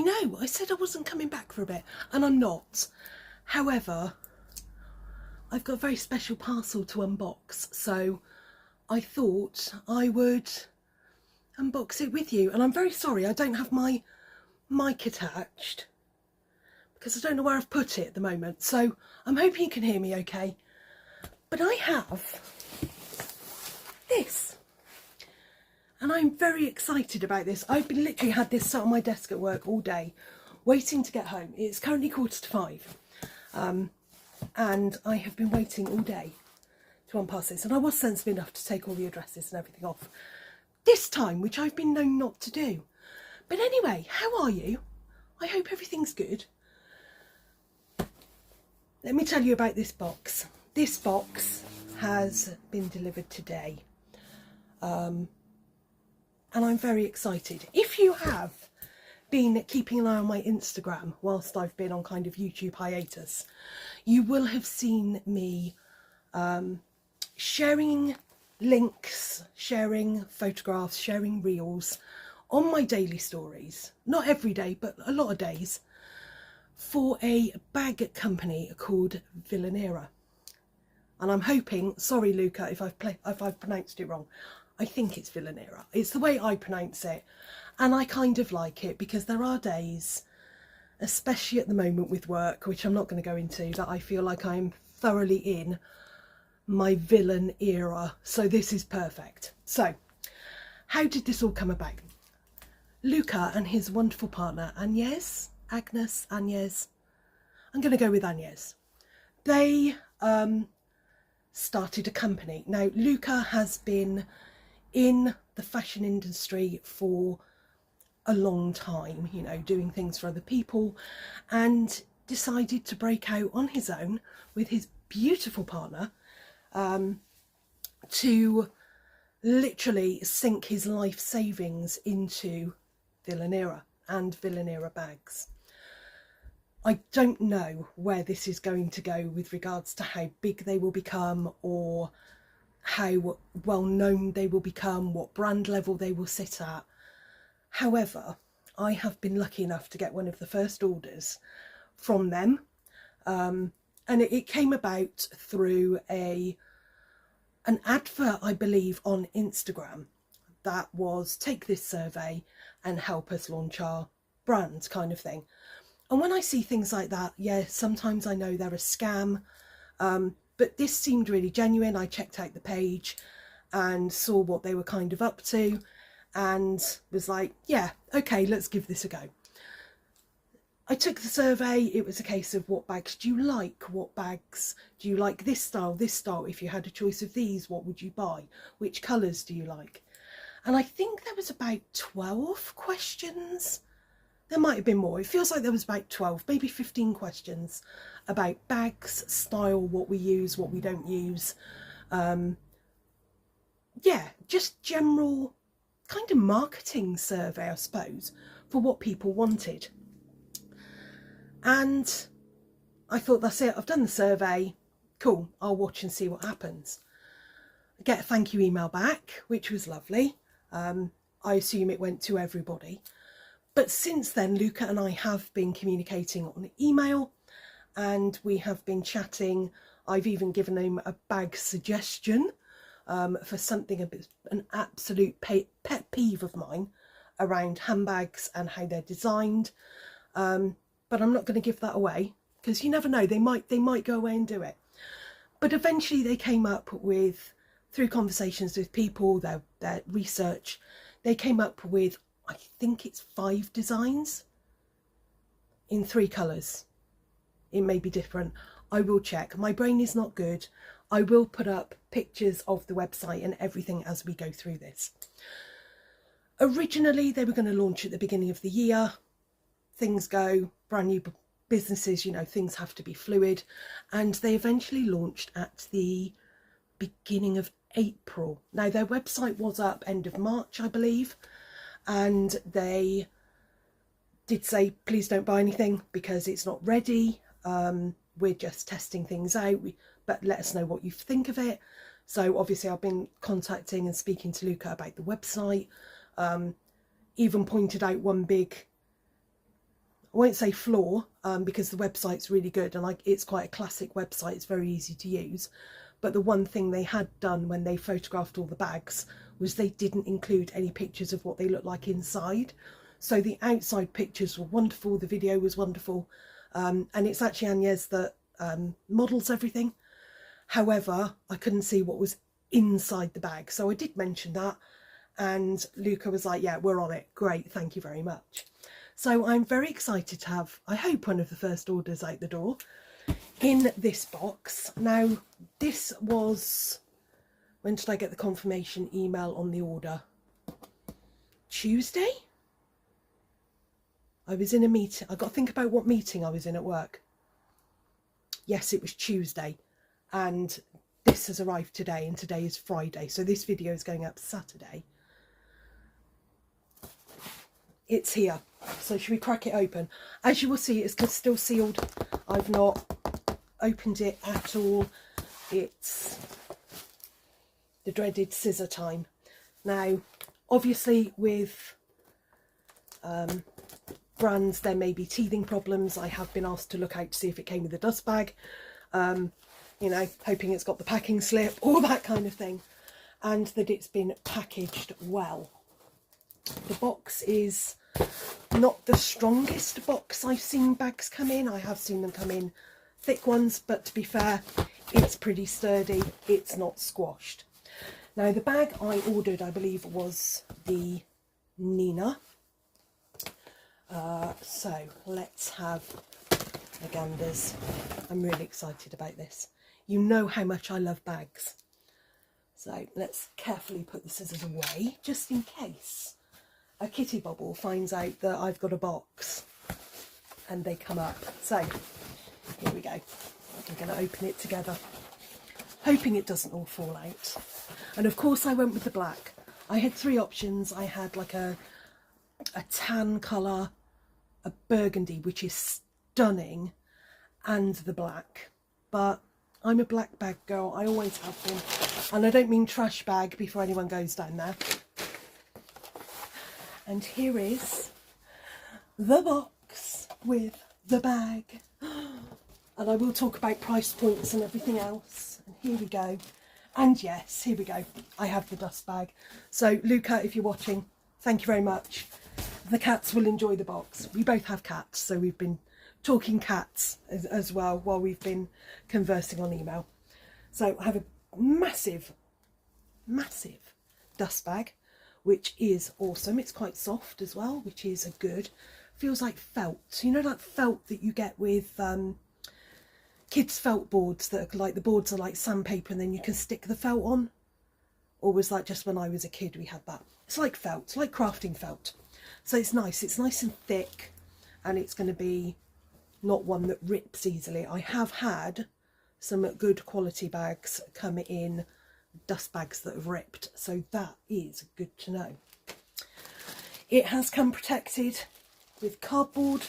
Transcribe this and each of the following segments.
know, I said I wasn't coming back for a bit, and I'm not. However, I've got a very special parcel to unbox, so I thought I would unbox it with you. And I'm very sorry I don't have my mic attached because I don't know where I've put it at the moment, so I'm hoping you can hear me okay. But I have this, and I'm very excited about this. I've been literally had this sat on my desk at work all day waiting to get home. It's currently 5:45, and I have been waiting all day to unpass this, and I was sensible enough to take all the addresses and everything off this time, which I've been known not to do. But anyway, how are you? I hope everything's good. Let me tell you about this box. This box has been delivered today, and I'm very excited. If you have been keeping an eye on my Instagram whilst I've been on kind of YouTube hiatus, you will have seen me sharing links, sharing photographs, sharing reels on my daily stories, not every day but a lot of days, for a bag company called Vilanera. And I'm hoping, sorry Luca if I've pronounced it wrong, I think it's Vilanera. It's the way I pronounce it, and I kind of like it because there are days, especially at the moment with work, which I'm not going to go into, that I feel like I'm thoroughly in my villain era. So this is perfect. So how did this all come about? Luca and his wonderful partner Agnes, I'm going to go with Agnes. They started a company. Now Luca has been in the fashion industry for a long time, you know, doing things for other people, and decided to break out on his own with his beautiful partner, to literally sink his life savings into Vilanera and Vilanera Bags. I don't know where this is going to go with regards to how big they will become or how well known they will become, what brand level they will sit at. However, I have been lucky enough to get one of the first orders from them, and it came about through an advert, I believe, on Instagram that was take this survey and help us launch our brand kind of thing. And when I see things like that, yeah, sometimes I know they're a scam, but this seemed really genuine. I checked out the page and saw what they were kind of up to and was like, yeah, okay, let's give this a go. I took the survey. It was a case of, what bags do you like? What bags do you like? This style, this style. If you had a choice of these, what would you buy? Which colours do you like? And I think there was about 12 questions. There might have been more. It feels like there was about 12, maybe 15 questions about bags, style, what we use, what we don't use. Yeah, just general kind of marketing survey, I suppose, for what people wanted. And I thought, that's it, I've done the survey, cool, I'll watch and see what happens. I get a thank you email back, which was lovely. I assume it went to everybody. But since then, Luca and I have been communicating on email, and we have been chatting. I've even given him a bag suggestion for something, an absolute pet peeve of mine around handbags and how they're designed. But I'm not going to give that away because you never know, they might go away and do it. But eventually they came up with, through conversations with people, their research, they came up with, I think it's 5 designs in 3 colours. It may be different. I will check. My brain is not good. I will put up pictures of the website and everything as we go through this. Originally, they were going to launch at the beginning of the year. Things go, brand new businesses, you know, things have to be fluid. And they eventually launched at the beginning of April. Now, their website was up end of March, I believe. And they did say, please don't buy anything because it's not ready. We're just testing things out, but let us know what you think of it. So obviously I've been contacting and speaking to Luca about the website. Even pointed out one big I won't say flaw, because the website's really good, and it's quite a classic website, it's very easy to use. But the one thing they had done when they photographed all the bags was they didn't include any pictures of what they look like inside. So the outside pictures were wonderful, the video was wonderful, and it's actually Agnes that models everything. However, I couldn't see what was inside the bag, so I did mention that, and Luca was like, yeah, we're on it, great, thank you very much. So I'm very excited to have, I hope, one of the first orders out the door in this box. Now, this was, when did I get the confirmation email on the order? Tuesday? I was in a meeting. I've got to think about what meeting I was in at work. Yes, it was Tuesday, and this has arrived today, and today is Friday, so this video is going up Saturday. It's here, so should we crack it open? As you will see, it's still sealed. I've not opened it at all. It's the dreaded scissor time. Now, obviously with brands, there may be teething problems. I have been asked to look out to see if it came with a dust bag, you know, hoping it's got the packing slip, all that kind of thing, and that it's been packaged well. The box is not the strongest box I've seen bags come in. I have seen them come in thick ones, but to be fair, it's pretty sturdy, it's not squashed. Now, the bag I ordered, I believe, was the Nina. So let's have a ganders. I'm really excited about this. You know how much I love bags. So let's carefully put the scissors away, just in case a kitty bobble finds out that I've got a box and they come up. So here we go. We're going to open it together, hoping it doesn't all fall out. And of course I went with the black. I had three options. I had like a tan colour, a burgundy, which is stunning, and the black. But I'm a black bag girl, I always have been. And I don't mean trash bag before anyone goes down there. And here is the box with the bag. And I will talk about price points and everything else. And here we go. And yes, here we go. I have the dust bag. So Luca, if you're watching, thank you very much. The cats will enjoy the box. We both have cats, so we've been talking cats as well while we've been conversing on email. So I have a massive, massive dust bag, which is awesome. It's quite soft as well, which is a good. Feels like felt. You know, that felt that you get with kids' felt boards that are like, the boards are like sandpaper and then you can stick the felt on? Or was that just when I was a kid we had that? It's like felt, it's like crafting felt. So it's nice and thick, and it's going to be not one that rips easily. I have had some good quality bags come in dust bags that have ripped, so that is good to know. It has come protected with cardboard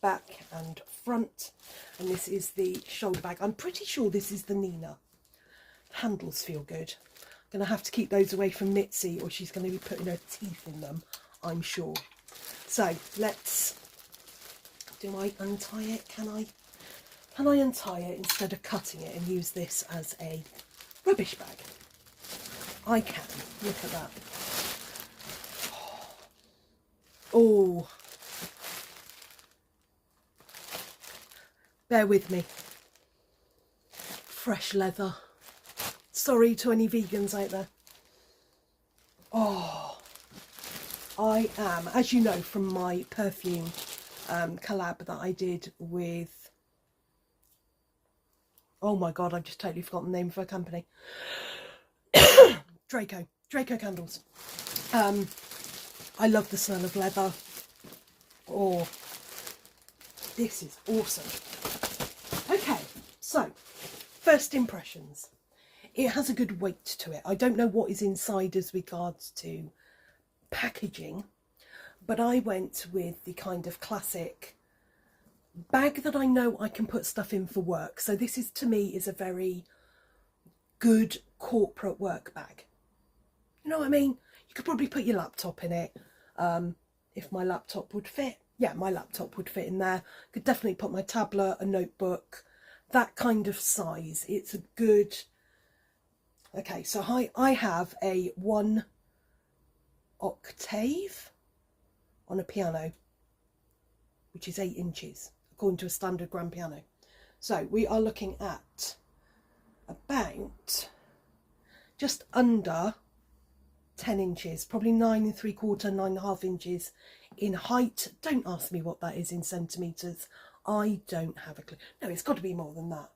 back and front, and this is the shoulder bag. I'm pretty sure this is the Nina. Handles feel good. I'm going to have to keep those away from Mitzi, or she's going to be putting her teeth in them, I'm sure. So let's, do I untie it? Can I untie it instead of cutting it and use this as a rubbish bag? I can. Look at that. Oh, bear with me. Fresh leather. Sorry to any vegans out there. Oh, I am, as you know from my perfume collab that I did with, oh my god, I've just totally forgotten the name of her company. Draco candles. I love the smell of leather. Oh, this is awesome. Okay, so first impressions. It has a good weight to it. I don't know what is inside as regards to packaging, but I went with the kind of classic bag that I know I can put stuff in for work. So this is, to me, is a very good corporate work bag. You know what I mean? You could probably put your laptop in it. If my laptop would fit, yeah, my laptop would fit in there. Could definitely put my tablet, a notebook, that kind of size. It's a good, okay, so I have a 1 octave on a piano, which is 8 inches, according to a standard grand piano. So we are looking at about just under 10 inches, probably 9 3/4, 9.5 inches in height. Don't ask me what that is in centimetres. I don't have a clue. No, it's got to be more than that.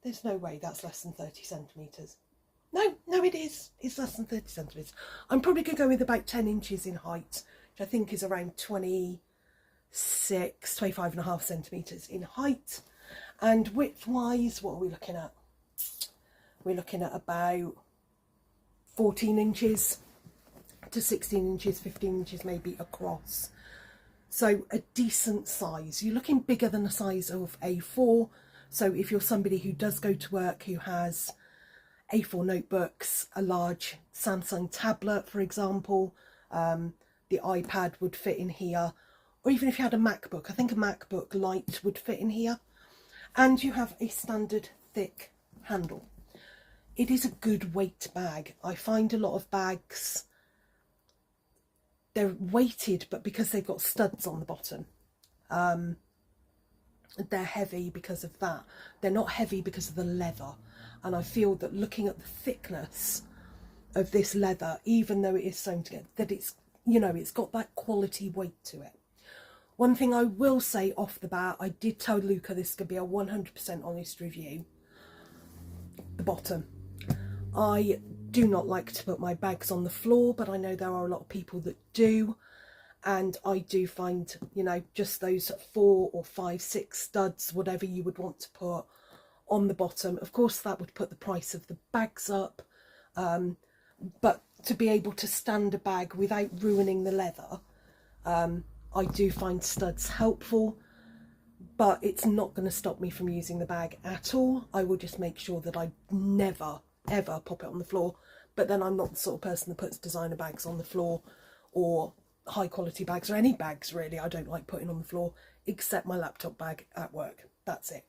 There's no way that's less than 30 centimetres. No, it is. It's less than 30 centimetres. I'm probably going to go with about 10 inches in height, which I think is around 25.5 centimetres in height. And width-wise, what are we looking at? We're looking at about 14 inches to 16 inches, 15 inches maybe across. So a decent size. You're looking bigger than the size of A4. So if you're somebody who does go to work, who has A4 notebooks, a large Samsung tablet, for example, the iPad would fit in here. Or even if you had a MacBook, I think a MacBook Lite would fit in here. And you have a standard thick handle. It is a good weight bag. I find a lot of bags, they're weighted, but because they've got studs on the bottom, they're heavy because of that. They're not heavy because of the leather. And I feel that looking at the thickness of this leather, even though it is sewn together, that it's, you know, it's got that quality weight to it. One thing I will say off the bat, I did tell Luca this could be a 100% honest review. The bottom. I do not like to put my bags on the floor, but I know there are a lot of people that do. And I do find, you know, just those 4 or 5, 6 studs, whatever you would want to put on the bottom. Of course, that would put the price of the bags up. But to be able to stand a bag without ruining the leather, I do find studs helpful, but it's not going to stop me from using the bag at all. I will just make sure that I never, ever pop it on the floor. But then I'm not the sort of person that puts designer bags on the floor, or high quality bags, or any bags really. I don't like putting on the floor, except my laptop bag at work. That's it.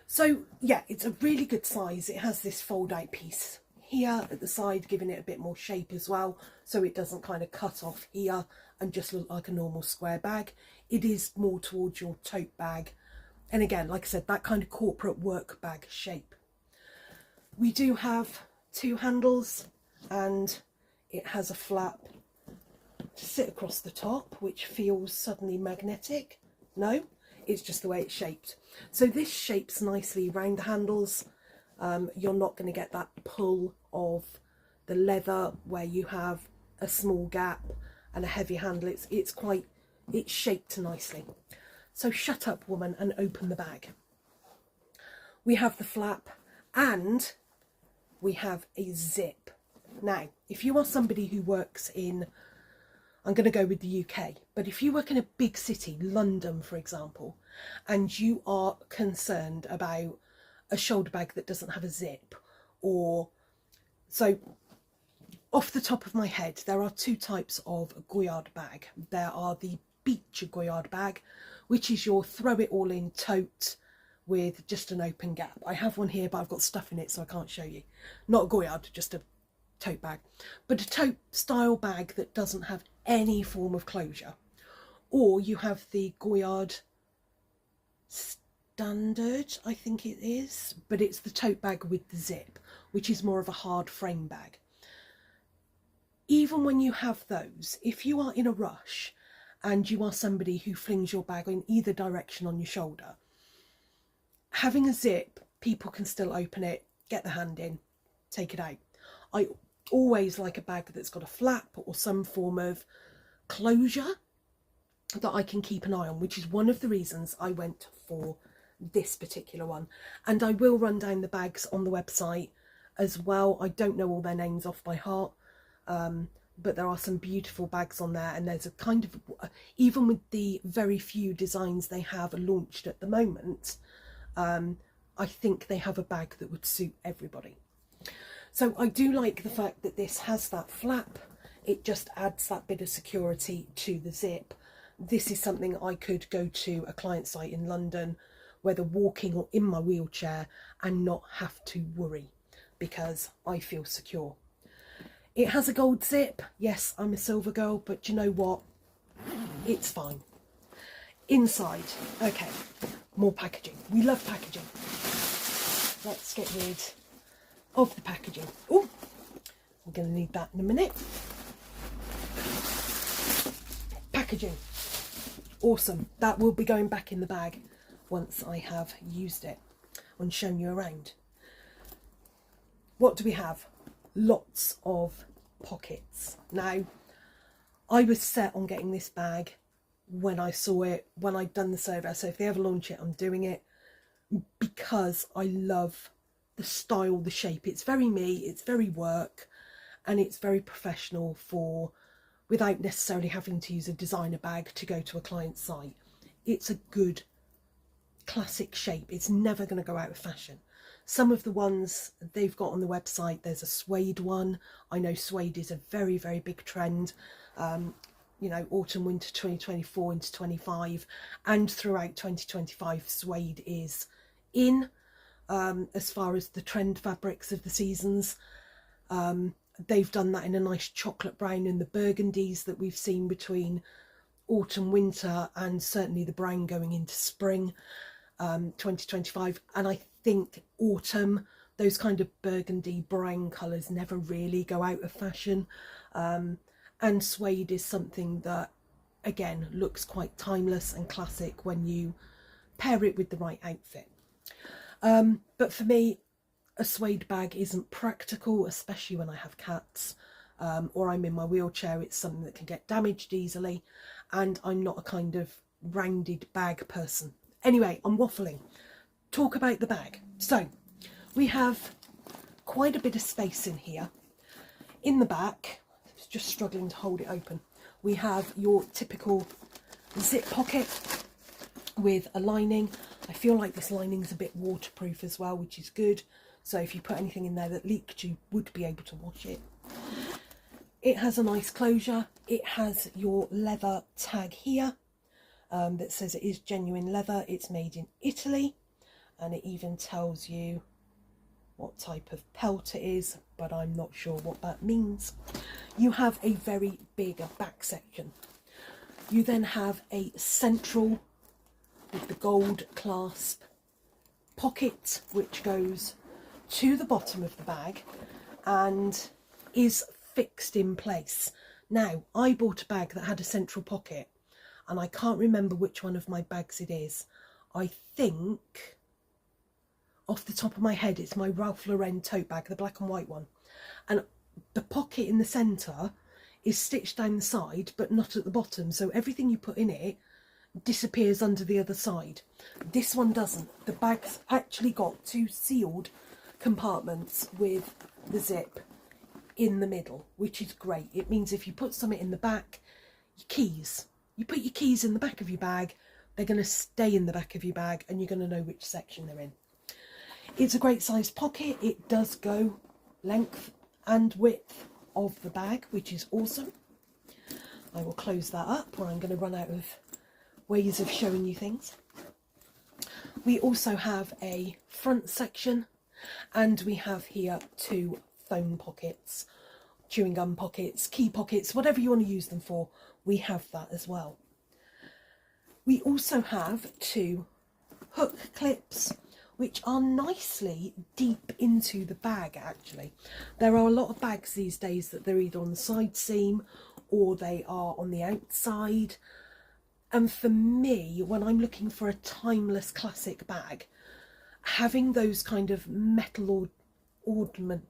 So yeah, it's a really good size. It has this fold out piece here at the side, giving it a bit more shape as well, so it doesn't kind of cut off here and just look like a normal square bag. It is more towards your tote bag, and again, like I said, that kind of corporate work bag shape. We do have 2 handles, and it has a flap to sit across the top, which feels suddenly magnetic. No, it's just the way it's shaped. So this shapes nicely around the handles. You're not going to get that pull of the leather where you have a small gap and a heavy handle. It's shaped nicely. So shut up, woman, and open the bag. We have the flap, and we have a zip. Now, if you are somebody who works in, I'm going to go with the UK, but if you work in a big city, London, for example, and you are concerned about a shoulder bag that doesn't have a zip, or so off the top of my head, there are 2 types of Goyard bag. There are the beach Goyard bag, which is your throw it all in tote with just an open gap. I have one here, but I've got stuff in it, so I can't show you. Not a Goyard, just a tote bag, but a tote style bag that doesn't have any form of closure. Or you have the Goyard standard, I think it is, but it's the tote bag with the zip, which is more of a hard frame bag. Even when you have those, if you are in a rush and you are somebody who flings your bag in either direction on your shoulder, having a zip, people can still open it, get the hand in, take it out. I always like a bag that's got a flap or some form of closure that I can keep an eye on, which is one of the reasons I went for this particular one. And I will run down the bags on the website as well. I don't know all their names off by heart, but there are some beautiful bags on there, and there's a kind of, even with the very few designs they have launched at the moment, I think they have a bag that would suit everybody. So I do like the fact that this has that flap. It just adds that bit of security to the zip. this is something I could go to a client site in London, whether walking or in my wheelchair, and not have to worry, because I feel secure. It has a gold zip. Yes, I'm a silver girl, but you know what? It's fine. Inside, okay, more packaging. We love packaging. Let's get rid of the packaging. Oh, we're going to need that in a minute. Packaging. Awesome. That will be going back in the bag once I have used it and shown you around. What do we have? Lots of pockets. Now, I was set on getting this bag when I saw it, when I'd done the survey. So if they ever launch it, I'm doing it because I love the style, the shape. It's very me, it's very work, and it's very professional for, without necessarily having to use a designer bag to go to a client site. It's a good classic shape. It's never going to go out of fashion. Some of the ones they've got on the website, there's a suede one. I know suede is a very, very big trend. You know, autumn, winter 2024 into 25, and throughout 2025, suede is in as far as the trend fabrics of the seasons. They've done that in a nice chocolate brown and the burgundies that we've seen between autumn, winter, and certainly the brown going into spring 2025. And I think autumn, those kind of burgundy brown colours never really go out of fashion. And suede is something that, again, looks quite timeless and classic when you pair it with the right outfit. But for me, a suede bag isn't practical, especially when I have cats or I'm in my wheelchair. It's something that can get damaged easily, and I'm not a kind of rounded bag person. Anyway, I'm waffling. Talk about the bag. So we have quite a bit of space in here. In the back, just struggling to hold it open, we have your typical zip pocket with a lining. I feel like this lining is a bit waterproof as well, which is good. So if you put anything in there that leaked, you would be able to wash it. It has a nice closure. It has your leather tag here that says it is genuine leather. It's made in Italy, and it even tells you what type of pelt it is, but I'm not sure what that means. You have a very big back section. You then have a central with the gold clasp pocket, which goes to the bottom of the bag and is fixed in place. Now, I bought a bag that had a central pocket, and I can't remember which one of my bags it is. I think, off the top of my head, it's my Ralph Lauren tote bag, the black and white one. And the pocket in the centre is stitched down the side, but not at the bottom. So everything you put in it disappears under the other side. This one doesn't. The bag's actually got two sealed compartments with the zip in the middle, which is great. It means if you put something in the back, your keys, you put your keys in the back of your bag, they're going to stay in the back of your bag and you're going to know which section they're in. It's a great sized pocket. It does go length and width of the bag, which is awesome. I will close that up, or I'm going to run out of ways of showing you things. We also have a front section, and we have here two phone pockets, chewing gum pockets, key pockets, whatever you want to use them for. We have that as well. We also have two hook clips, which are nicely deep into the bag. Actually, there are a lot of bags these days that they're either on the side seam or they are on the outside. And for me, when I'm looking for a timeless classic bag, having those kind of metal ornament,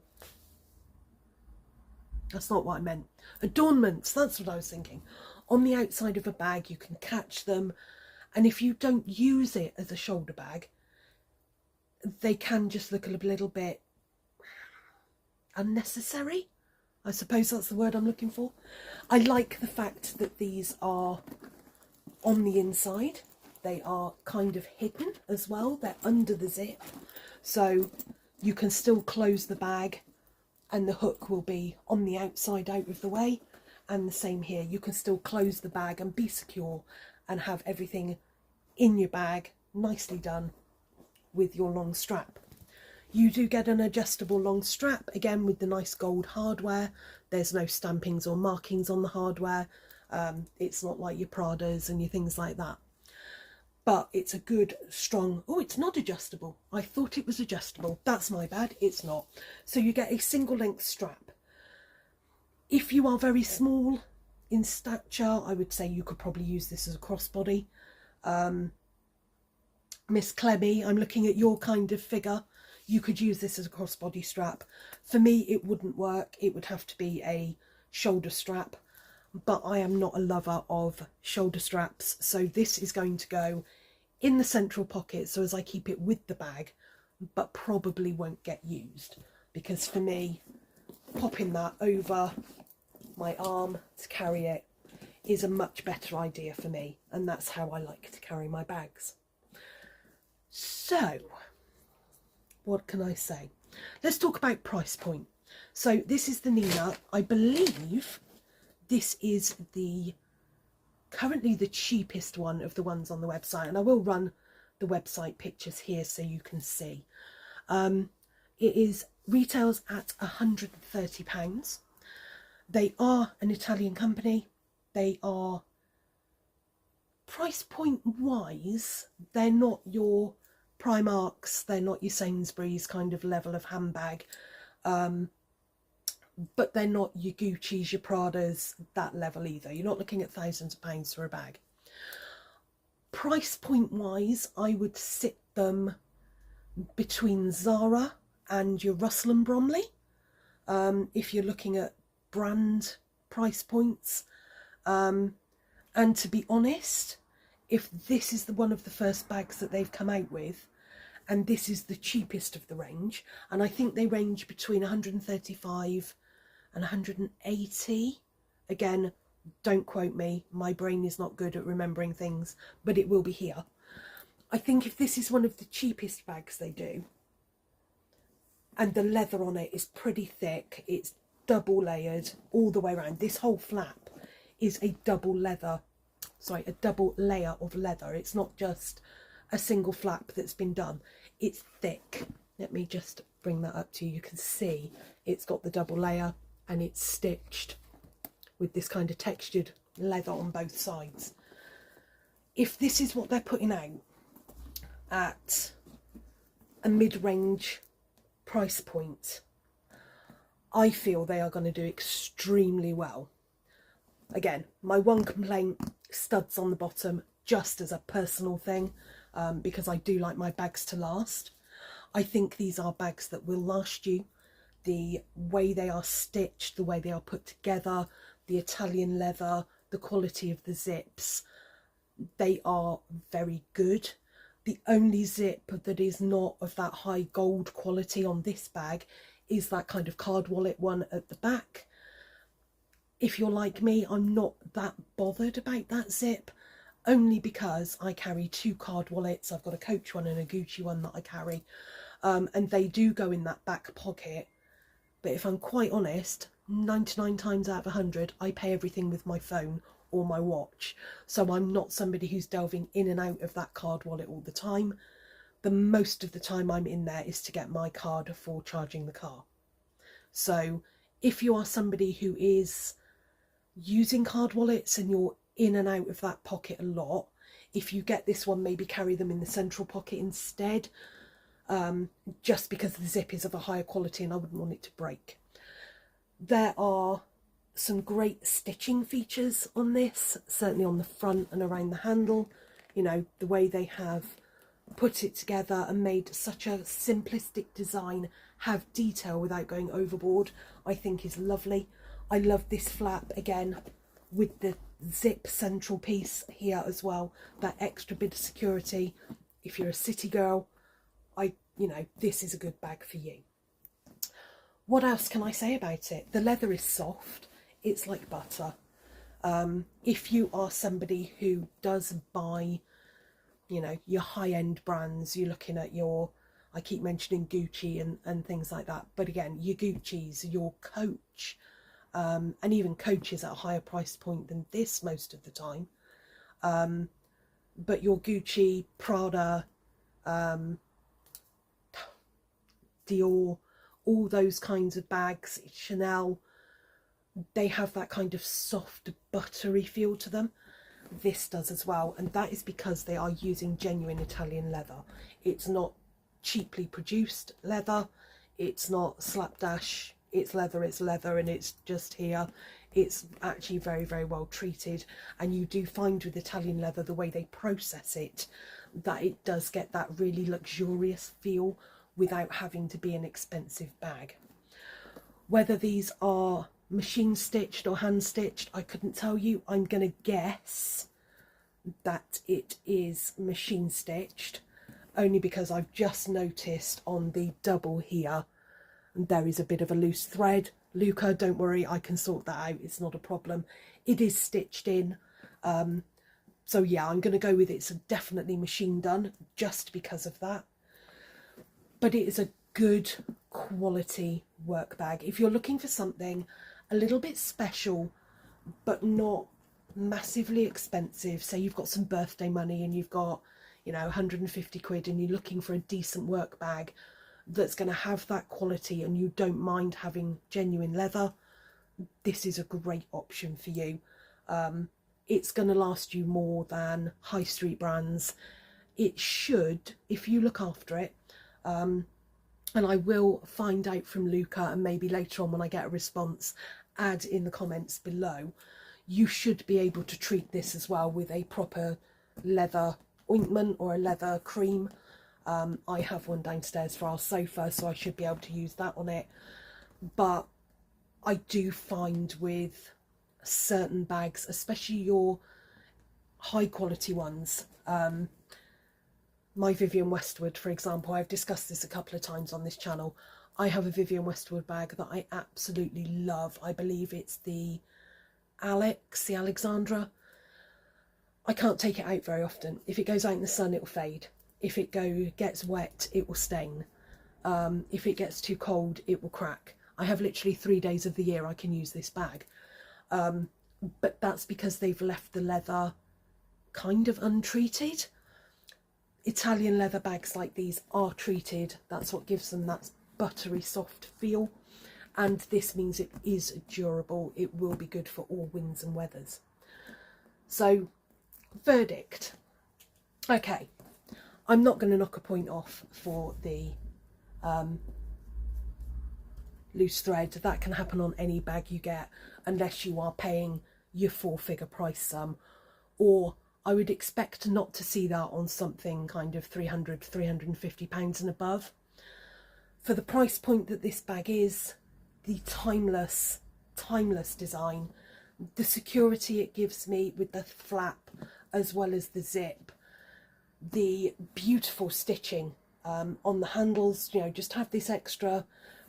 that's not what I meant, adornments, that's what I was thinking, on the outside of a bag, you can catch them. And if you don't use it as a shoulder bag, they can just look a little bit unnecessary. I suppose that's the word I'm looking for. I like the fact that these are on the inside. They are kind of hidden as well. They're under the zip. So you can still close the bag and the hook will be on the outside out of the way. and the same here. You can still close the bag and be secure and have everything in your bag nicely done with your long strap. You do get an adjustable long strap, again with the nice gold hardware. There's no stampings or markings on the hardware. It's not like your Pradas and your things like that. But it's a good, strong... Oh, it's not adjustable. I thought it was adjustable. That's my bad. It's not. So you get a single length strap. If you are very small in stature, I would say you could probably use this as a crossbody. Miss Clemmy, I'm looking at your kind of figure. You could use this as a crossbody strap. For me, it wouldn't work. It would have to be a shoulder strap. But I am not a lover of shoulder straps. So this is going to go in the central pocket, so as I keep it with the bag, but probably won't get used. Because for me, popping that over my arm to carry it is a much better idea for me, and that's how I like to carry my bags. So what can I say? Let's talk about price point. So this is the Nina. I believe this is currently the cheapest one of the ones on the website, and I will run the website pictures here so you can see. It retails at £130. They are an Italian company. They are, price point wise, they're not your Primarks, they're not your Sainsbury's kind of level of handbag, but they're not your Gucci's, your Pradas, that level either. You're not looking at thousands of pounds for a bag. Price point wise, I would sit them between ZARAH and your Russell and Bromley, if you're looking at brand price points. And to be honest, if this is one of the first bags that they've come out with, and this is the cheapest of the range, and I think they range between 135 and 180. Again, don't quote me, my brain is not good at remembering things, but it will be here. I think if this is one of the cheapest bags they do, and the leather on it is pretty thick, it's double layered all the way around. This whole flap is a double layer of leather. It's not just a single flap that's been done. It's thick. Let me just bring that up to you. You can see it's got the double layer and it's stitched with this kind of textured leather on both sides. If this is what they're putting out at a mid-range price point, I feel they are going to do extremely well. Again, my one complaint, studs on the bottom, just as a personal thing, because I do like my bags to last. I think these are bags that will last you. The way they are stitched, the way they are put together, the Italian leather, the quality of the zips, they are very good. The only zip that is not of that high gold quality on this bag is that kind of card wallet one at the back. If you're like me, I'm not that bothered about that zip, only because I carry two card wallets. I've got a Coach one and a Gucci one that I carry, and they do go in that back pocket. But if I'm quite honest, 99 times out of 100, I pay everything with my phone or my watch. So I'm not somebody who's delving in and out of that card wallet all the time. The most of the time I'm in there is to get my card for charging the car. So if you are somebody who is using card wallets and you're in and out of that pocket a lot, if you get this one, maybe carry them in the central pocket instead, just because the zip is of a higher quality and I wouldn't want it to break. There are some great stitching features on this, certainly on the front and around the handle. You know, the way they have put it together and made such a simplistic design have detail without going overboard, I think is lovely. I love this flap again with the zip central piece here as well, that extra bit of security. If you're a city girl, this is a good bag for you. What else can I say about it? The leather is soft, it's like butter. If you are somebody who does buy, your high-end brands, you're looking at I keep mentioning Gucci and things like that, but again, your Gucci's, your Coach, and even Coach at a higher price point than this most of the time. But your Gucci, Prada, Dior, all those kinds of bags, Chanel, they have that kind of soft, buttery feel to them. This does as well, and that is because they are using genuine Italian leather. It's not cheaply produced leather, it's not slapdash, it's leather, and it's just here. It's actually very, very well treated, and you do find with Italian leather, the way they process it, that it does get that really luxurious feel without having to be an expensive bag. Whether these are machine stitched or hand stitched, I couldn't tell you. I'm going to guess that it is machine stitched, only because I've just noticed on the double here there is a bit of a loose thread. Luca, don't worry, I can sort that out, it's not a problem. It is stitched in, so yeah, I'm going to go with it's definitely machine done just because of that. But it is a good quality work bag. If you're looking for something a little bit special but not massively expensive, say you've got some birthday money and you've got, you know, 150 quid and you're looking for a decent work bag that's going to have that quality and you don't mind having genuine leather, this is a great option for you. It's going to last you more than high street brands. It should, if you look after it, and I will find out from Luca, and maybe later on when I get a response, add in the comments below, you should be able to treat this as well with a proper leather ointment or a leather cream. I have one downstairs for our sofa, so I should be able to use that on it. But I do find with certain bags, especially your high quality ones, my Vivienne Westwood, for example, I've discussed this a couple of times on this channel. I have a Vivienne Westwood bag that I absolutely love. I believe it's the Alexandra. I can't take it out very often. If it goes out in the sun, it will fade. If it gets wet, it will stain. If it gets too cold, it will crack. I have literally 3 days of the year I can use this bag. But that's because they've left the leather kind of untreated. Italian leather bags like these are treated. That's what gives them that buttery soft feel. And this means it is durable. It will be good for all winds and weathers. So, verdict. Okay. I'm not going to knock a point off for the loose thread. That can happen on any bag you get, unless you are paying your 4-figure price sum, or I would expect not to see that on something kind of £300, £350 and above. For the price point that this bag is, the timeless design, the security it gives me with the flap as well as the zip, the beautiful stitching on the handles, you know, just have this extra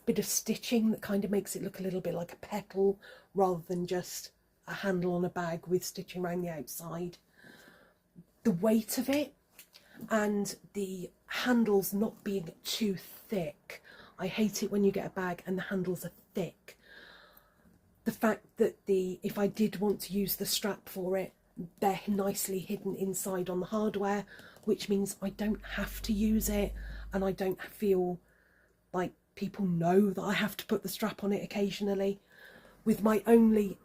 bit of stitching that kind of makes it look a little bit like a petal rather than just a handle on a bag with stitching around the outside. The weight of it and the handles not being too thick. I hate it when you get a bag and the handles are thick. The fact that if I did want to use the strap for it, they're nicely hidden inside on the hardware, which means I don't have to use it, and I don't feel like people know that I have to put the strap on it occasionally. With my only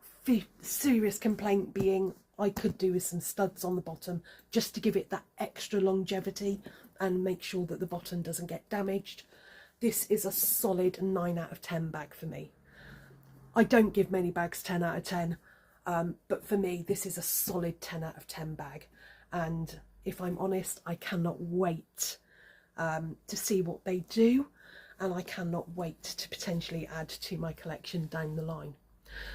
serious complaint being I could do with some studs on the bottom just to give it that extra longevity and make sure that the bottom doesn't get damaged. This is a solid 9 out of 10 bag for me. I don't give many bags 10 out of 10, but for me this is a solid 10 out of 10 bag, and if I'm honest, I cannot wait to see what they do, and I cannot wait to potentially add to my collection down the line.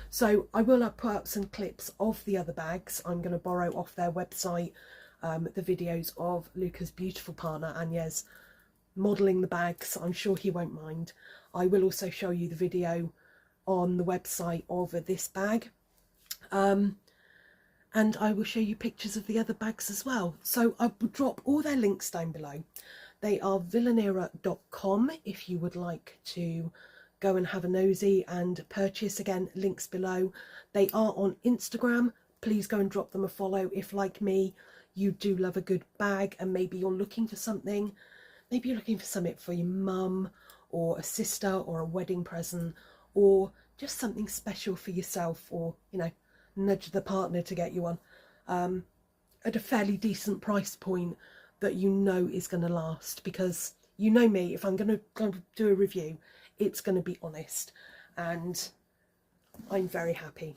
So I will put up some clips of the other bags. I'm going to borrow off their website the videos of Luca's beautiful partner Agnes modelling the bags. I'm sure he won't mind. I will also show you the video on the website of this bag, and I will show you pictures of the other bags as well. So I will drop all their links down below. They are vilanera.com if you would like to go and have a nosy and purchase. Again, links below. They are on Instagram. Please go and drop them a follow if, like me, you do love a good bag and maybe you're looking for something. Maybe you're looking for something for your mum or a sister or a wedding present, or just something special for yourself, or, you know, nudge the partner to get you one at a fairly decent price point that you know is going to last. Because you know me, if I'm going to do a review, it's going to be honest, and I'm very happy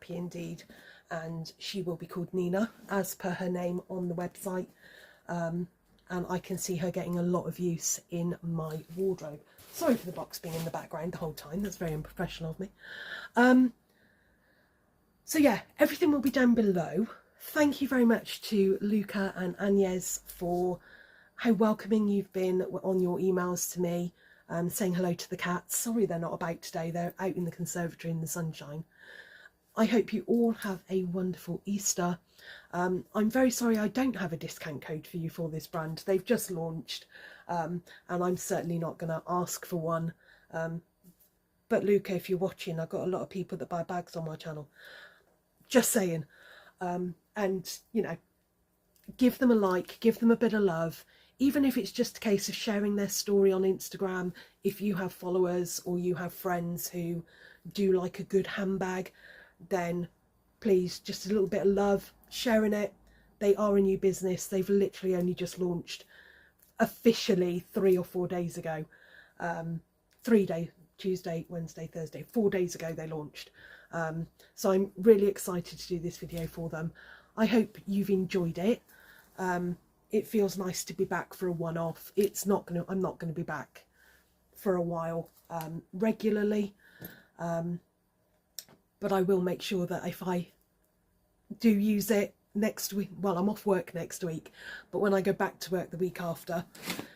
indeed. And she will be called Nina, as per her name on the website, and I can see her getting a lot of use in my wardrobe. Sorry for the box being in the background the whole time, that's very unprofessional of me. So yeah, everything will be down below. Thank you very much to Luca and Agnes for how welcoming you've been on your emails to me, saying hello to the cats. Sorry they're not about today, they're out in the conservatory in the sunshine. I hope you all have a wonderful Easter. I'm very sorry I don't have a discount code for you for this brand. They've just launched, and I'm certainly not going to ask for one. But Luca, if you're watching, I've got a lot of people that buy bags on my channel. Just saying. And, you know, give them a like, give them a bit of love. Even if it's just a case of sharing their story on Instagram, if you have followers or you have friends who do like a good handbag, then please, just a little bit of love, sharing it. They are a new business. They've literally only just launched officially 3 or 4 days ago. 3 days, Tuesday, Wednesday, Thursday, 4 days ago they launched. So I'm really excited to do this video for them. I hope you've enjoyed it. It feels nice to be back for a one-off. I'm not going to be back for a while regularly. But I will make sure that if I do use it next week, well, I'm off work next week, but when I go back to work the week after,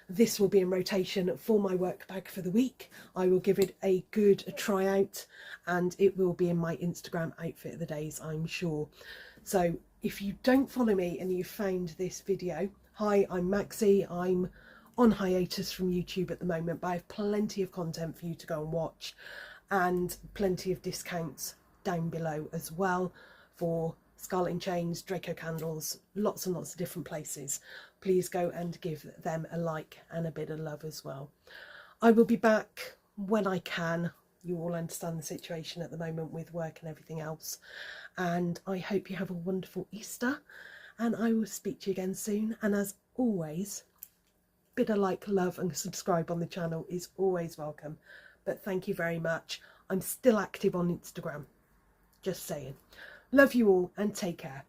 this will be in rotation for my work bag for the week. I will give it a good try out, and it will be in my Instagram outfit of the days, I'm sure. So if you don't follow me and you found this video, hi, I'm Maxie. I'm on hiatus from YouTube at the moment, but I have plenty of content for you to go and watch, and plenty of discounts down below as well for Scarlet and Chains, Draco candles, lots and lots of different places. Please go and give them a like and a bit of love as well. I will be back when I can. You all understand the situation at the moment with work and everything else, and I hope you have a wonderful Easter, and I will speak to you again soon. And as always, bit of like, love and subscribe on the channel is always welcome. But thank you very much. I'm still active on Instagram, just saying. Love you all and take care.